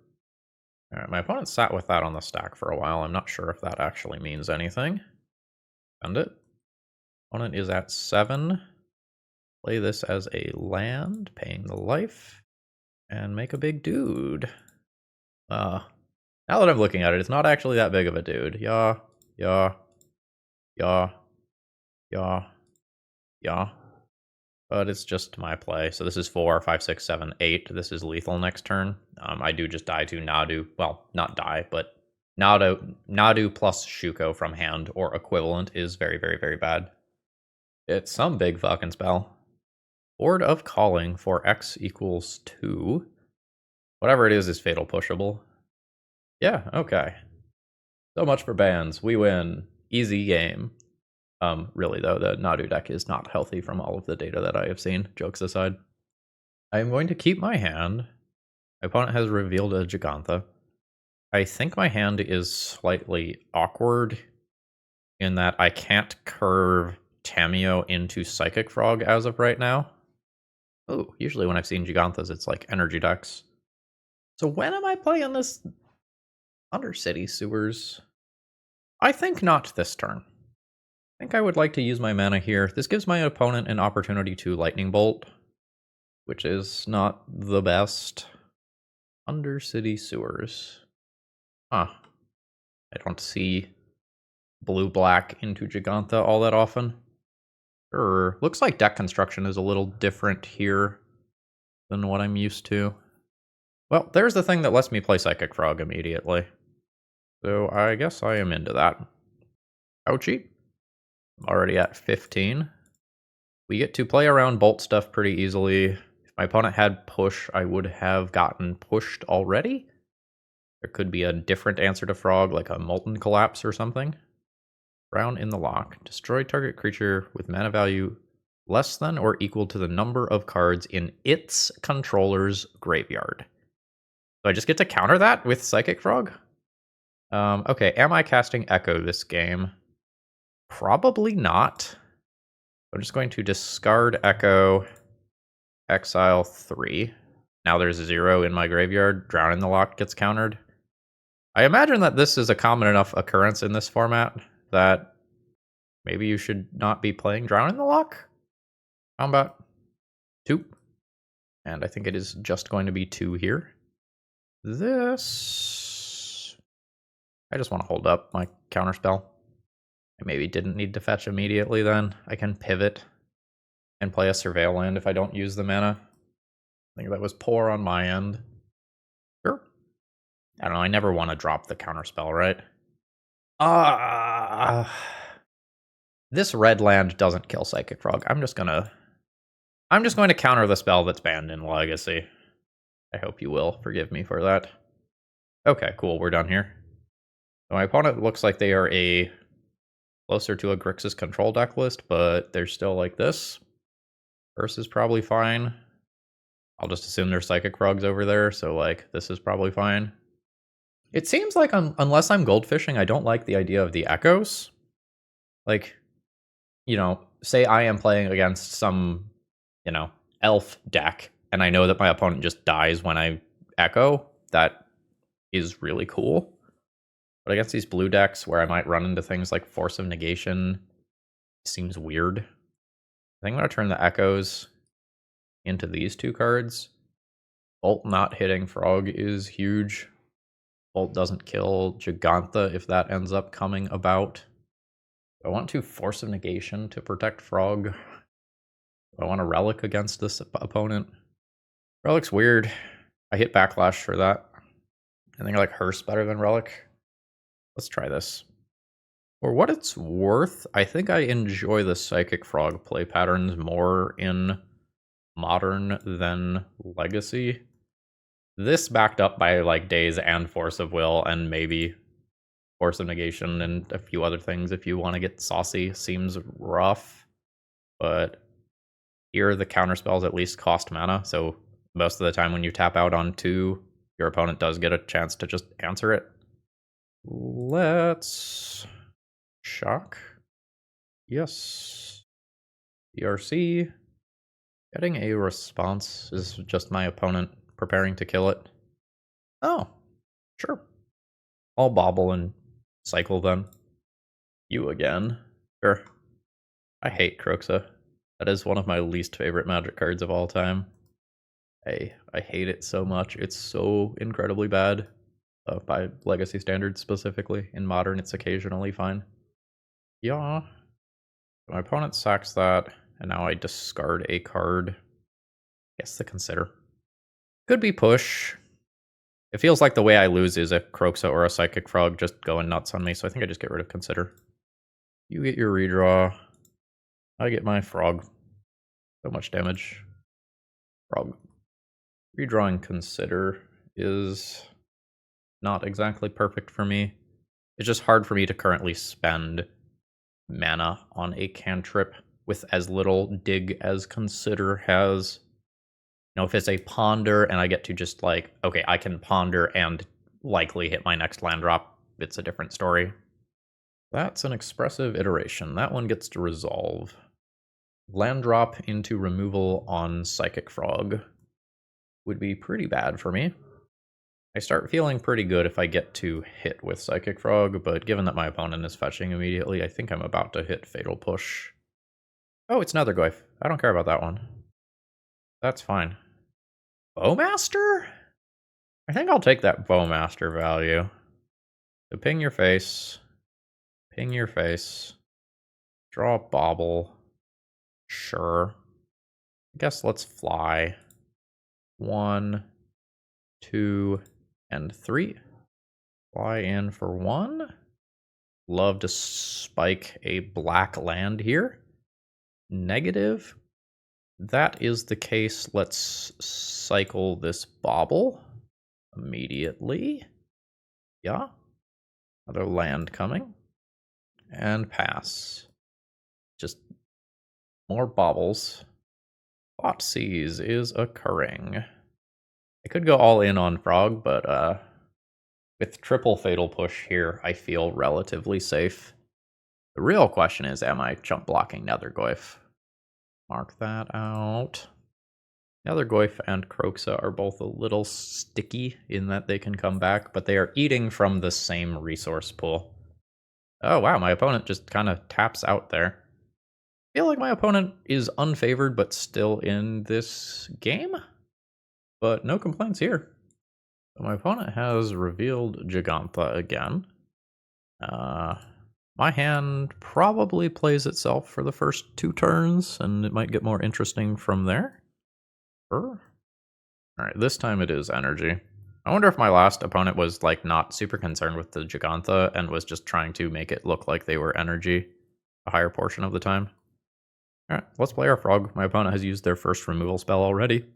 Alright, my opponent sat with that on the stack for a while. I'm not sure if that actually means anything. Send it. Opponent is at 7. Play this as a land, paying the life. And make a big dude. Now that I'm looking at it, it's not actually that big of a dude. Yeah. But it's just my play. So this is 4, 5, 6, 7, 8. This is lethal next turn. I do just die to Nadu. Well, not die, but Nadu plus Shuko from hand or equivalent is very, very, very bad. It's some big fucking spell. Board of Calling for X equals 2. Whatever it is fatal pushable. Yeah, okay. So much for bans. We win. Easy game. Really though, the Nadu deck is not healthy from all of the data that I have seen, jokes aside. I am going to keep my hand. My opponent has revealed a Gigantha. I think my hand is slightly awkward in that I can't curve Tameo into Psychic Frog as of right now. Oh, usually when I've seen Giganthas, it's like energy decks. So when am I playing this Undercity Sewers? I think not this turn. I think I would like to use my mana here. This gives my opponent an opportunity to Lightning Bolt, which is not the best. Undercity Sewers. I don't see blue-black into Gigantha all that often. Sure. Looks like deck construction is a little different here than what I'm used to. Well, there's the thing that lets me play Psychic Frog immediately. So I guess I am into that. Ouchie. I'm already at 15. We get to play around bolt stuff pretty easily. If my opponent had push, I would have gotten pushed already. There could be a different answer to Frog, like a Molten Collapse or something. Brown in the lock. Destroy target creature with mana value less than or equal to the number of cards in its controller's graveyard. So I just get to counter that with Psychic Frog? Okay, am I casting Echo this game? Probably not. I'm just going to discard Echo, exile 3. Now there's 0 in my graveyard. Drown in the Lock gets countered. I imagine that this is a common enough occurrence in this format that maybe you should not be playing Drown in the Lock? How about 2? And I think it is just going to be 2 here. This... I just want to hold up my counterspell. I maybe didn't need to fetch immediately then. I can pivot and play a Surveil land if I don't use the mana. I think that was poor on my end. Sure. I don't know, I never want to drop the counterspell, right? This red land doesn't kill Psychic Frog. I'm just going to counter the spell that's banned in Legacy. I hope you will forgive me for that. Okay, cool, we're done here. So my opponent looks like they are closer to a Grixis control deck list, but they're still like this. First is probably fine. I'll just assume there's Psychic Frogs over there, so like this is probably fine. It seems like unless I'm goldfishing, I don't like the idea of the echoes. Like, you know, say I am playing against some, you know, elf deck, and I know that my opponent just dies when I echo. That is really cool. But against these blue decks where I might run into things like Force of Negation, seems weird. I think I'm going to turn the echoes into these 2 cards. Bolt not hitting Frog is huge. Bolt doesn't kill Gigantha if that ends up coming about. I want to Force of Negation to protect Frog. I want a Relic against this opponent. Relic's weird. I hit Backlash for that. I think I like Hearse better than Relic. Let's try this. For what it's worth, I think I enjoy the Psychic Frog play patterns more in Modern than Legacy. This backed up by like Daze and Force of Will and maybe Force of Negation and a few other things if you want to get saucy. Seems rough, but here the counterspells at least cost mana, so most of the time when you tap out on 2, your opponent does get a chance to just answer it. Let's shock. Yes. ERC. Getting a response is just my opponent preparing to kill it. Oh, sure. I'll bobble and cycle then. You again. Sure. I hate Croxa. That is one of my least favorite Magic cards of all time. I hate it so much. It's so incredibly bad. By Legacy standards specifically. In Modern, it's occasionally fine. Yeah. My opponent sacks that, and now I discard a card. Guess the Consider. Could be push. It feels like the way I lose is a Croxa or a Psychic Frog just going nuts on me, so I think I just get rid of Consider. You get your redraw. I get my Frog. So much damage. Frog. Redrawing Consider is not exactly perfect for me. It's just hard for me to currently spend mana on a cantrip with as little dig as Consider has. You know, if it's a Ponder and I get to just like, okay, I can Ponder and likely hit my next land drop, it's a different story. That's an expressive iteration. That one gets to resolve. Land drop into removal on Psychic Frog would be pretty bad for me. I start feeling pretty good if I get to hit with Psychic Frog, but given that my opponent is fetching immediately, I think I'm about to hit Fatal Push. Oh, it's another Goif. I don't care about that one. That's fine. Bowmaster? I think I'll take that Bowmaster value. So ping your face. Ping your face. Draw a bobble. Sure. I guess let's fly. 1, 2, and 3. Fly in for 1. love to spike a black land here. Negative. That is the case. Let's cycle this bauble immediately. Yeah. Another land coming. And pass. Just more baubles. Thought Seize is occurring. I could go all in on Frog, but with triple Fatal Push here, I feel relatively safe. The real question is, am I chump blocking Nethergoyf? Mark that out. Nethergoyf and Kroxa are both a little sticky in that they can come back, but they are eating from the same resource pool. Oh wow, my opponent just kind of taps out there. I feel like my opponent is unfavored, but still in this game. But no complaints here. So my opponent has revealed Gigantha again. My hand probably plays itself for the first 2 turns, and it might get more interesting from there. Sure. Alright, this time it is energy. I wonder if my last opponent was like not super concerned with the Gigantha and was just trying to make it look like they were energy a higher portion of the time. Alright, let's play our Frog. My opponent has used their first removal spell already.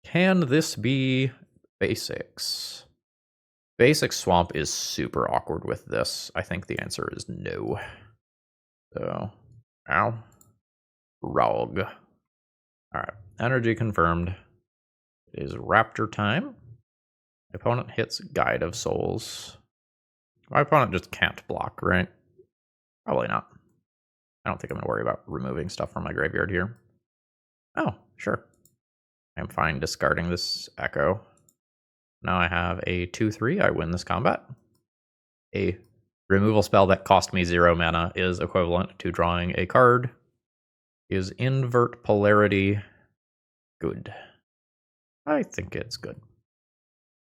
Can this be basics? Basic Swamp is super awkward with this. I think the answer is no. So, ow. Frog. Alright, energy confirmed. It is Raptor time. My opponent hits Guide of Souls. My opponent just can't block, right? Probably not. I don't think I'm going to worry about removing stuff from my graveyard here. Oh, sure. I'm fine discarding this Echo. Now I have a 2/3. I win this combat. A removal spell that cost me 0 mana is equivalent to drawing a card. Is Invert Polarity good? I think it's good.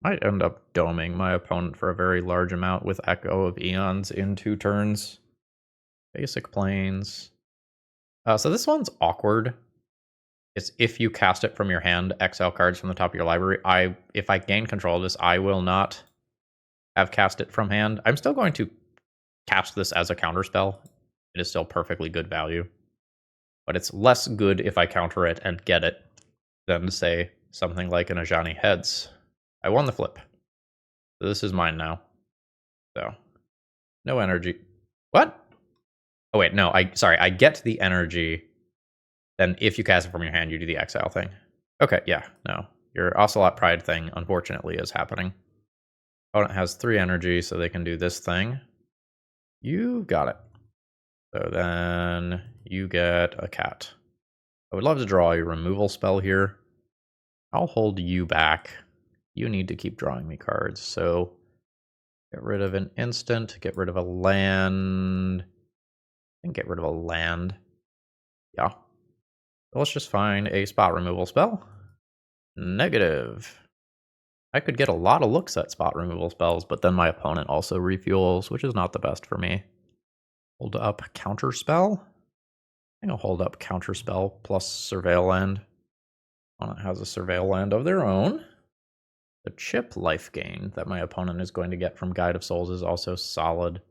Might end up doming my opponent for a very large amount with Echo of Eons in 2 turns. Basic Plains. So this one's awkward. It's if you cast it from your hand, exile cards from the top of your library. If I gain control of this, I will not have cast it from hand. I'm still going to cast this as a counterspell. It is still perfectly good value. But it's less good if I counter it and get it than, say, something like an Ajani Heads. I won the flip. So this is mine now. So, no energy. What? Oh wait, no, sorry, I get the energy. Then if you cast it from your hand, you do the exile thing. Okay, yeah, no. Your Ocelot Pride thing, unfortunately, is happening. Opponent has 3 energy, so they can do this thing. You got it. So then you get a cat. I would love to draw a removal spell here. I'll hold you back. You need to keep drawing me cards. So get rid of an instant, get rid of a land, and get rid of a land. Yeah. Let's just find a spot removal spell. Negative. I could get a lot of looks at spot removal spells, but then my opponent also refuels, which is not the best for me. Hold up Counterspell. I think I'll hold up Counterspell plus Surveil Land. Opponent has a Surveil Land of their own. The chip life gain that my opponent is going to get from Guide of Souls is also solid.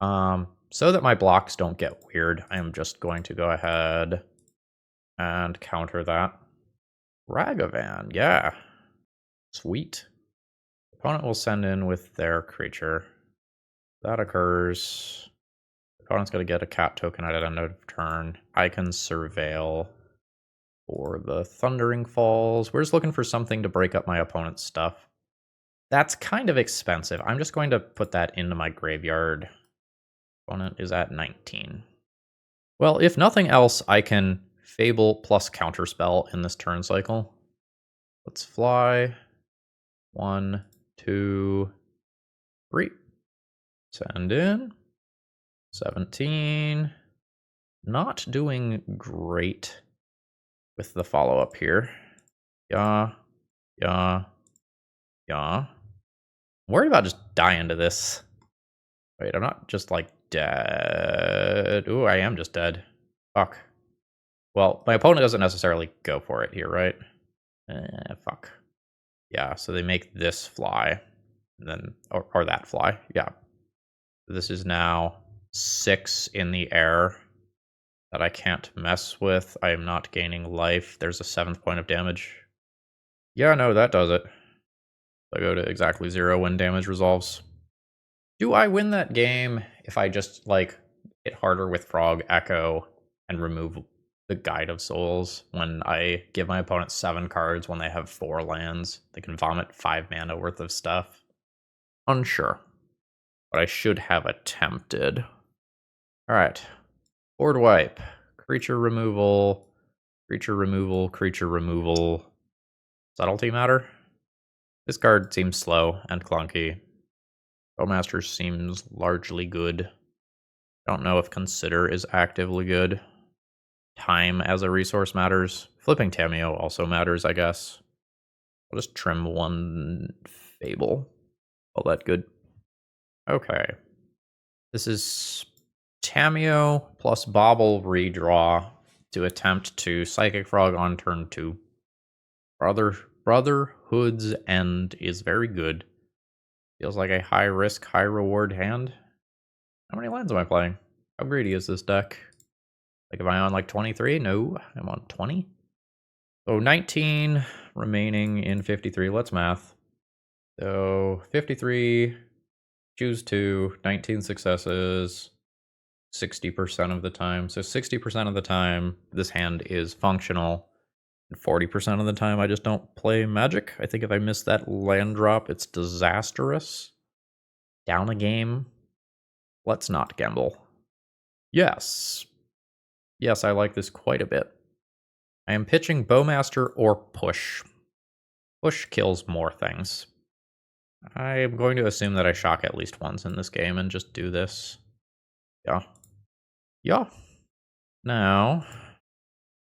So that my blocks don't get weird, I am just going to go ahead and counter that. Ragavan, yeah. Sweet. Opponent will send in with their creature. That occurs. Opponent's going to get a cat token at end of turn. I can surveil for the Thundering Falls. We're just looking for something to break up my opponent's stuff. That's kind of expensive. I'm just going to put that into my graveyard. Opponent is at 19. Well, if nothing else, I can Fable plus Counterspell in this turn cycle. Let's fly. 1, 2, 3. Send in. 17. Not doing great with the follow-up here. Yeah. I'm worried about just dying to this. Wait, I'm not just like dead. Ooh, I am just dead. Fuck. Well, my opponent doesn't necessarily go for it here, right? Fuck. Yeah, so they make this fly. And then, or that fly. Yeah. This is now 6 in the air that I can't mess with. I am not gaining life. There's a 7th point of damage. Yeah, no, that does it. I go to exactly 0 when damage resolves. Do I win that game if I just, like, hit harder with Frog, Echo, and remove the Guide of Souls when I give my opponent 7 cards when they have 4 lands? They can vomit 5 mana worth of stuff. Unsure. But I should have attempted. Alright. Board wipe. Creature removal. Creature removal. Creature removal. Subtlety matter? This card seems slow and clunky. Bowmaster seems largely good. Don't know if Consider is actively good. Time as a resource matters. Flipping Tameo also matters, I guess. I'll just trim 1 Fable. All that good. Okay. This is Tameo plus Bobble redraw to attempt to Psychic Frog on turn 2. Brotherhood's End is very good. Feels like a high risk, high reward hand. How many lands am I playing? How greedy is this deck? Like, am I on like 23? No, I'm on 20. So 19 remaining in 53. Let's math. So 53, choose 2, 19 successes, 60% of the time. So 60% of the time, this hand is functional. And 40% of the time, I just don't play Magic. I think if I miss that land drop, it's disastrous. Down a game. Let's not gamble. Yes. Yes, I like this quite a bit. I am pitching Bowmaster or Push. Push kills more things. I am going to assume that I shock at least once in this game and just do this. Yeah. Yeah. Now,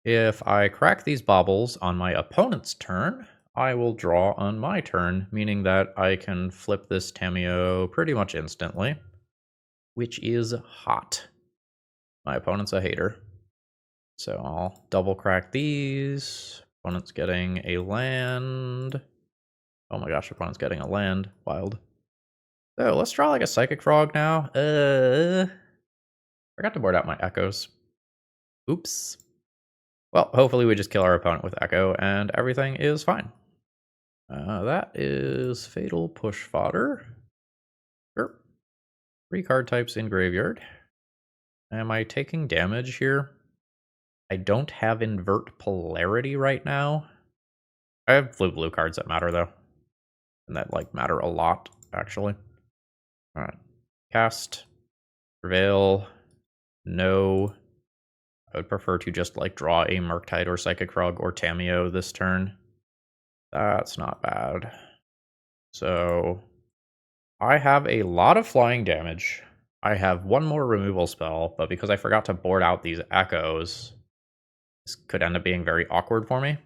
if I crack these baubles on my opponent's turn, I will draw on my turn, meaning that I can flip this Tameo pretty much instantly, which is hot. My opponent's a hater. So I'll double crack these. Opponent's getting a land. Oh my gosh, opponent's getting a land. Wild. So let's draw like a Psychic Frog now. Forgot to board out my Echoes. Oops. Well, hopefully we just kill our opponent with Echo and everything is fine. That is Fatal Push fodder. Sure. 3 card types in graveyard. Am I taking damage here? I don't have Invert Polarity right now. I have blue cards that matter though. And that like matter a lot, actually. Alright. Cast. Prevail. No. I would prefer to just like draw a Murktide or Psychic Frog or Tameo this turn. That's not bad. So I have a lot of flying damage. I have 1 more removal spell, but because I forgot to board out these Echoes, this could end up being very awkward for me.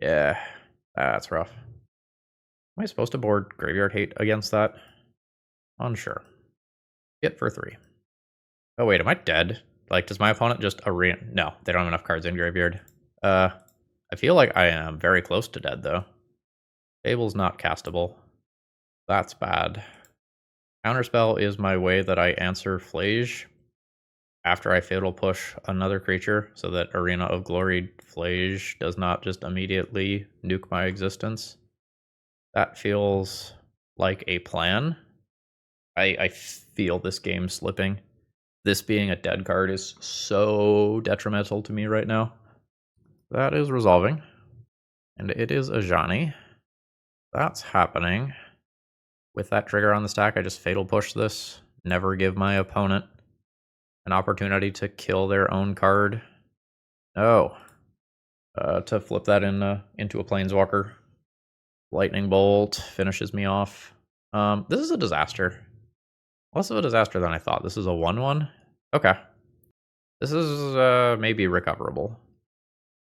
Yeah, that's rough. Am I supposed to board Graveyard Hate against that? Unsure. Hit for 3. Oh wait, am I dead? Like, does my opponent just arena? No, they don't have enough cards in graveyard. I feel like I am very close to dead though. Fable's not castable. That's bad. Counterspell is my way that I answer Flage after I Fatal Push another creature, so that Arena of Glory Flage does not just immediately nuke my existence. That feels like a plan. I feel this game slipping. This being a dead card is so detrimental to me right now. That is resolving. And it is a Ajani. That's happening. With that trigger on the stack, I just Fatal Push this. Never give my opponent an opportunity to kill their own card. No. To flip that into a Planeswalker. Lightning Bolt finishes me off. This is a disaster. Less of a disaster than I thought. This is a 1/1. Okay. This is maybe recoverable.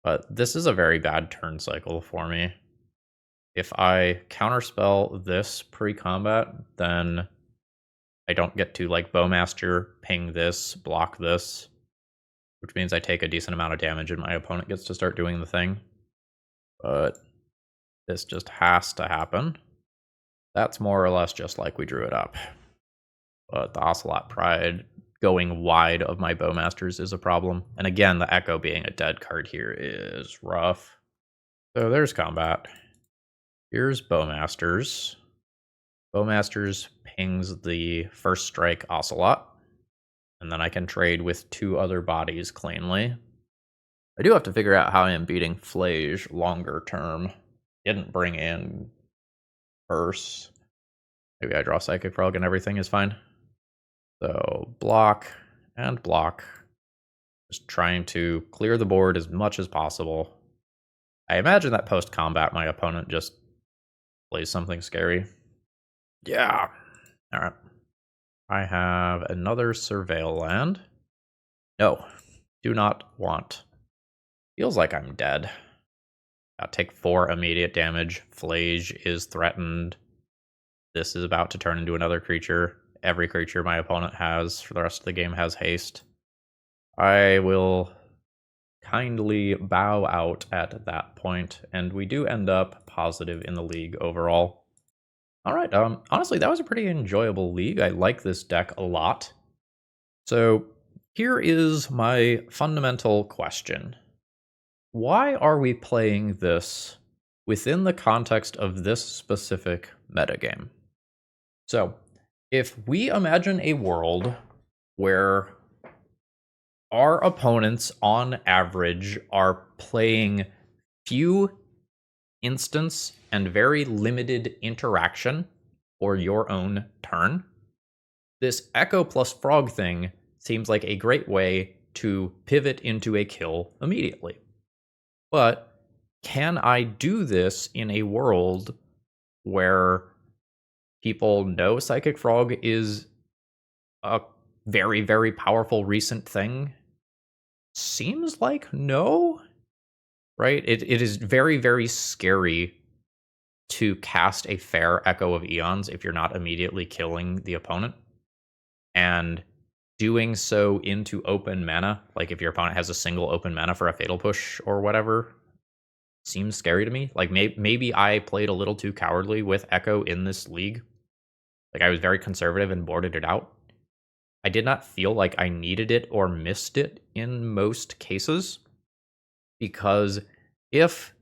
But this is a very bad turn cycle for me. If I counterspell this pre-combat, then I don't get to like Bowmaster, ping this, block this, which means I take a decent amount of damage and my opponent gets to start doing the thing. But this just has to happen. That's more or less just like we drew it up. But the Ocelot Pride going wide of my Bowmasters is a problem. And again, the Echo being a dead card here is rough. So there's combat. Here's Bowmasters. Bowmasters pings the first strike Ocelot. And then I can trade with 2 other bodies cleanly. I do have to figure out how I am beating Flage longer term. Didn't bring in Curse. Maybe I draw Psychic Frog and everything is fine. So block and block. Just trying to clear the board as much as possible. I imagine that post-combat my opponent just plays something scary. Yeah. Alright. I have another Surveil land. No. Do not want. Feels like I'm dead. I'll take 4 immediate damage. Flage is threatened. This is about to turn into another creature. Every creature my opponent has for the rest of the game has haste. I will kindly bow out at that point, and we do end up positive in the league overall. Alright, honestly, that was a pretty enjoyable league. I like this deck a lot. So, here is my fundamental question. Why are we playing this within the context of this specific metagame? So, if we imagine a world where our opponents, on average, are playing few instance and very limited interaction for your own turn, this Echo plus Frog thing seems like a great way to pivot into a kill immediately. But can I do this in a world where people know Psychic Frog is a very, very powerful recent thing? Seems like no, right? It is very, very scary to cast a fair Echo of Eons if you're not immediately killing the opponent. And doing so into open mana, like if your opponent has a single open mana for a Fatal Push or whatever, seems scary to me. Like maybe I played a little too cowardly with Echo in this league. Like I was very conservative and boarded it out. I did not feel like I needed it or missed it in most cases, because if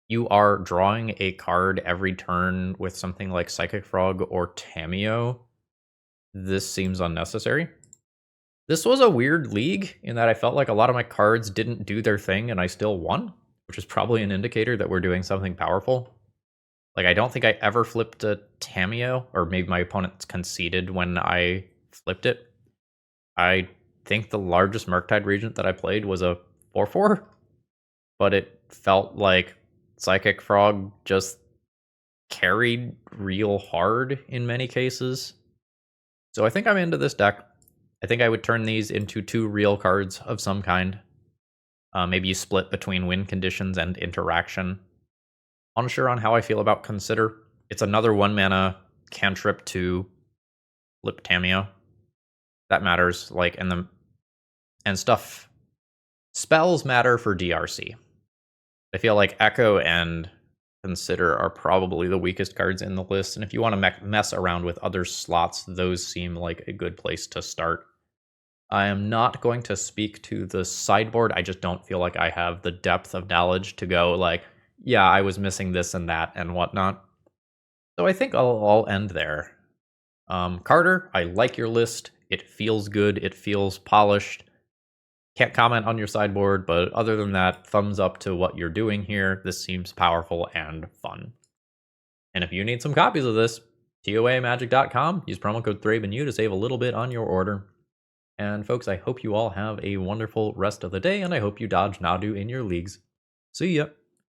you are drawing a card every turn with something like Psychic Frog or Tamiyo, this seems unnecessary. This was a weird league in that I felt like a lot of my cards didn't do their thing and I still won, which is probably an indicator that we're doing something powerful. Like, I don't think I ever flipped a Tamiyo, or maybe my opponent conceded when I flipped it. I think the largest Murktide Regent that I played was a 4/4, but it felt like Psychic Frog just carried real hard in many cases. So I think I'm into this deck. I think I would turn these into 2 real cards of some kind. Maybe you split between win conditions and interaction. Unsure on how I feel about Consider. It's another 1 mana cantrip to flip Tamiyo. That matters, like, and stuff. Spells matter for DRC. I feel like Echo and Consider are probably the weakest cards in the list, and if you want to mess around with other slots, those seem like a good place to start. I am not going to speak to the sideboard. I just don't feel like I have the depth of knowledge to go like, yeah, I was missing this and that and whatnot. So I think I'll end there. Carter, I like your list. It feels good. It feels polished. Can't comment on your sideboard, but other than that, thumbs up to what you're doing here. This seems powerful and fun. And if you need some copies of this, TOAmagic.com. Use promo code ThrabenU to save a little bit on your order. And folks, I hope you all have a wonderful rest of the day, and I hope you dodge Nadu in your leagues. See ya!